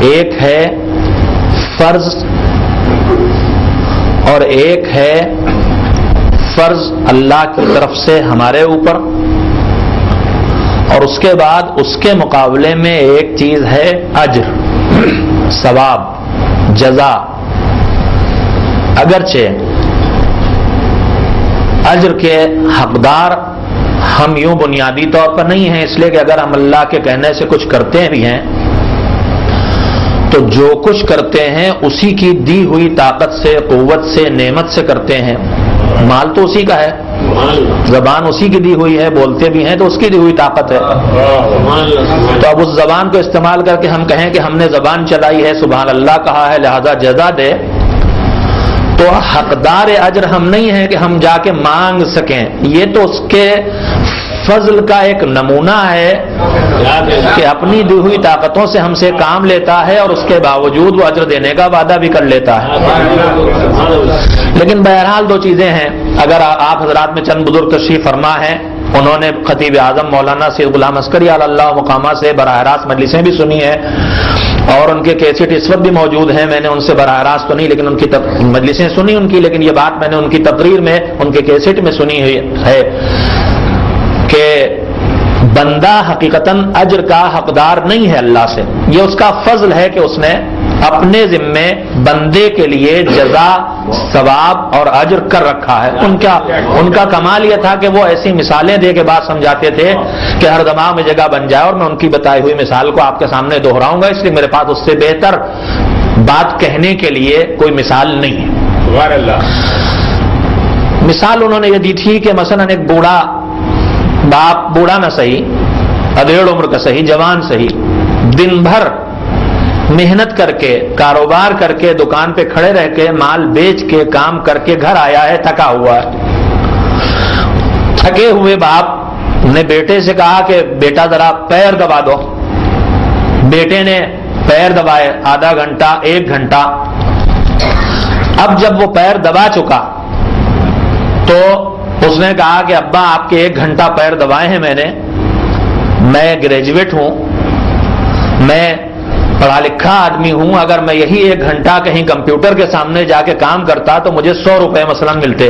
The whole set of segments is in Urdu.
ایک ہے فرض اور ایک ہے فرض اللہ کی طرف سے ہمارے اوپر، اور اس کے بعد اس کے مقابلے میں ایک چیز ہے اجر، ثواب، جزا۔ اگرچہ اجر کے حقدار ہم یوں بنیادی طور پر نہیں ہیں، اس لیے کہ اگر ہم اللہ کے کہنے سے کچھ کرتے بھی ہیں تو جو کچھ کرتے ہیں اسی کی دی ہوئی طاقت سے، قوت سے، نعمت سے کرتے ہیں۔ مال تو اسی کا ہے، زبان اسی کی دی ہوئی ہے، بولتے بھی ہیں تو اس کی دی ہوئی طاقت ہے۔ تو اب اس زبان کو استعمال کر کے ہم کہیں کہ ہم نے زبان چلائی ہے، سبحان اللہ کہا ہے، لہذا جزا دے، تو حقدار اجر ہم نہیں ہیں کہ ہم جا کے مانگ سکیں۔ یہ تو اس کے فضل کا ایک نمونہ ہے کہ اپنی دی ہوئی طاقتوں سے ہم سے کام لیتا ہے اور اس کے باوجود وہ اجر دینے کا وعدہ بھی کر لیتا ہے۔ لیکن بہرحال دو چیزیں ہیں، اگر آپ حضرات میں چند بزرگ تشریف فرما ہیں، انہوں نے خطیب اعظم مولانا سید غلام عسکری علی اللہ مقامہ سے براہ راست مجلسیں بھی سنی ہیں، اور ان کے کیسٹ اس وقت بھی موجود ہیں۔ میں نے ان سے براہ راست تو نہیں لیکن ان کی مجلسیں سنی ان کی، لیکن یہ بات میں نے ان کی تقریر میں، ان کے کیسٹ میں سنی ہوئی ہے کہ بندہ حقیقتاً اجر کا حقدار نہیں ہے اللہ سے، یہ اس کا فضل ہے کہ اس نے اپنے ذمے بندے کے لیے جزا، ثواب اور اجر کر رکھا ہے۔ ان کا کمال یہ تھا کہ وہ ایسی مثالیں دے کے بات سمجھاتے تھے کہ ہر دماغ میں جگہ بن جائے، اور میں ان کی بتائی ہوئی مثال کو آپ کے سامنے دہراؤں گا، اس لیے میرے پاس اس سے بہتر بات کہنے کے لیے کوئی مثال نہیں ہے۔ سبحان اللہ۔ مثال انہوں نے یہ دی تھی کہ مثلا ایک بوڑھا باپ، بوڑھا نہ صحیح، ادھیڑ عمر کا صحیح، جوان صحیح، دن بھر محنت کر کے، کاروبار کر کے، دکان پہ کھڑے رہ کے، مال بیچ کے، کام کر کے گھر آیا ہے، تھکا ہوا ہے۔ تھکے ہوئے باپ نے بیٹے سے کہا کہ بیٹا ذرا پیر دبا دو۔ بیٹے نے پیر دبائے، آدھا گھنٹہ، 1 گھنٹہ۔ اب جب وہ پیر دبا چکا تو اس نے کہا کہ ابا آپ کے 1 گھنٹہ پیر دبائے ہیں میں گریجویٹ ہوں، میں پڑھا لکھا آدمی ہوں، اگر میں یہی 1 گھنٹہ کہیں کمپیوٹر کے سامنے جا کے کام کرتا تو مجھے 100 روپے مثلا ملتے،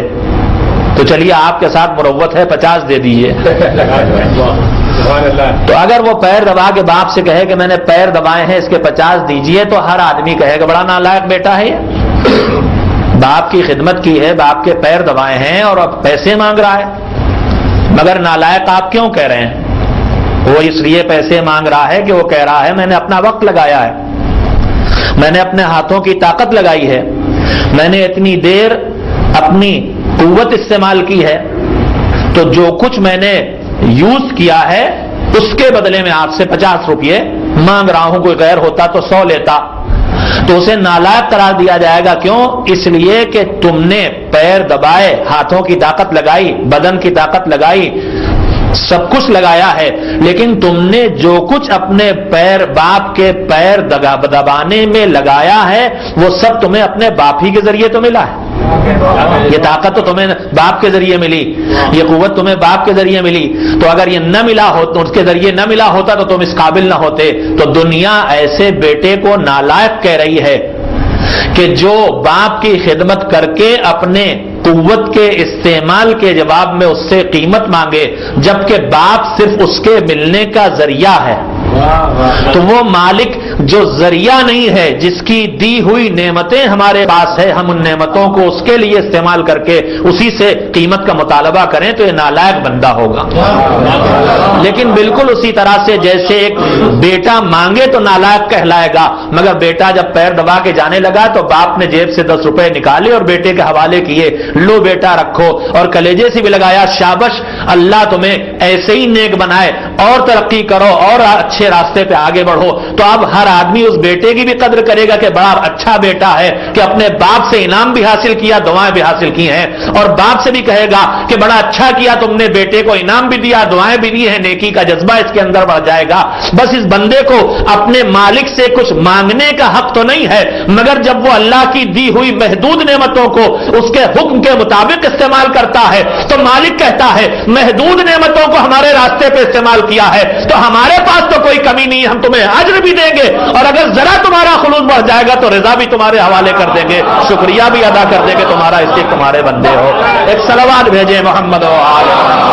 تو چلیے آپ کے ساتھ مروت ہے 50 دے دیجیے۔ تو اگر وہ پیر دبا کے باپ سے کہے کہ میں نے پیر دبائے ہیں اس کے 50 دیجیے، تو ہر آدمی کہے کہ بڑا نالائق بیٹا ہے یہ، باپ کی خدمت کی ہے، باپ کے پیر دبائے ہیں اور اب پیسے مانگ رہا ہے۔ مگر نالائق آپ کیوں کہہ رہے ہیں؟ وہ اس لیے پیسے مانگ رہا ہے کہ وہ کہہ رہا ہے میں نے اپنا وقت لگایا ہے، میں نے اپنے ہاتھوں کی طاقت لگائی ہے، میں نے اتنی دیر اپنی قوت استعمال کی ہے، تو جو کچھ میں نے یوز کیا ہے اس کے بدلے میں آپ سے 50 روپے مانگ رہا ہوں۔ کوئی غیر ہوتا تو 100 لیتا، تو اسے نالائق قرار دیا جائے گا۔ کیوں؟ اس لیے کہ تم نے پیر دبائے، ہاتھوں کی طاقت لگائی، بدن کی طاقت لگائی، سب کچھ لگایا ہے، لیکن تم نے جو کچھ اپنے پیر، باپ کے پیر دبانے میں لگایا ہے وہ سب تمہیں اپنے باپ ہی کے ذریعے تو ملا ہے۔ یہ طاقت تو تمہیں باپ کے ذریعے ملی، یہ قوت تمہیں باپ کے ذریعے ملی، تو اگر یہ نہ ملا ہو، اس کے ذریعے نہ ملا ہوتا تو تم اس قابل نہ ہوتے۔ تو دنیا ایسے بیٹے کو نالائق کہہ رہی ہے کہ جو باپ کی خدمت کر کے اپنے قوت کے استعمال کے جواب میں اس سے قیمت مانگے، جبکہ باپ صرف اس کے ملنے کا ذریعہ ہے۔ تو وہ مالک جو ذریعہ نہیں ہے، جس کی دی ہوئی نعمتیں ہمارے پاس ہے، ہم ان نعمتوں کو اس کے لیے استعمال کر کے اسی سے قیمت کا مطالبہ کریں تو یہ نالائق بندہ ہوگا۔ لیکن بالکل اسی طرح سے جیسے ایک بیٹا مانگے تو نالائق کہلائے گا، مگر بیٹا جب پیر دبا کے جانے لگا تو باپ نے جیب سے 10 روپے نکالے اور بیٹے کے حوالے کیے، لو بیٹا رکھو، اور کلیجے سے بھی لگایا شابش، اللہ تمہیں ایسے ہی نیک بنائے اور ترقی کرو اور اچھے راستے پہ آگے بڑھو۔ تو اب ہر آدمی اس بیٹے کی بھی قدر کرے گا کہ بڑا اچھا بیٹا ہے کہ اپنے باپ سے انعام بھی حاصل کیا، دعائیں بھی حاصل کی ہیں، اور باپ سے بھی کہے گا کہ بڑا اچھا کیا تم نے، بیٹے کو انعام بھی دیا، دعائیں بھی دی ہیں، نیکی کا جذبہ اس کے اندر بڑھ جائے گا۔ بس اس بندے کو اپنے مالک سے کچھ مانگنے کا حق تو نہیں ہے، مگر جب وہ اللہ کی دی ہوئی محدود نعمتوں کو اس کے حکم کے مطابق استعمال کرتا ہے تو مالک کہتا ہے محدود نعمتوں کو ہمارے راستے پہ استعمال کیا ہے تو ہمارے پاس تو کوئی کمی نہیں ہے، ہم تمہیں اجر بھی دیں گے، اور اگر ذرا تمہارا خلوص بڑھ جائے گا تو رضا بھی تمہارے حوالے کر دیں گے، شکریہ بھی ادا کر دیں گے تمہارا، اس لیے تمہارے بندے ہو۔ ایک صلوات بھیجے محمد و آل محمد۔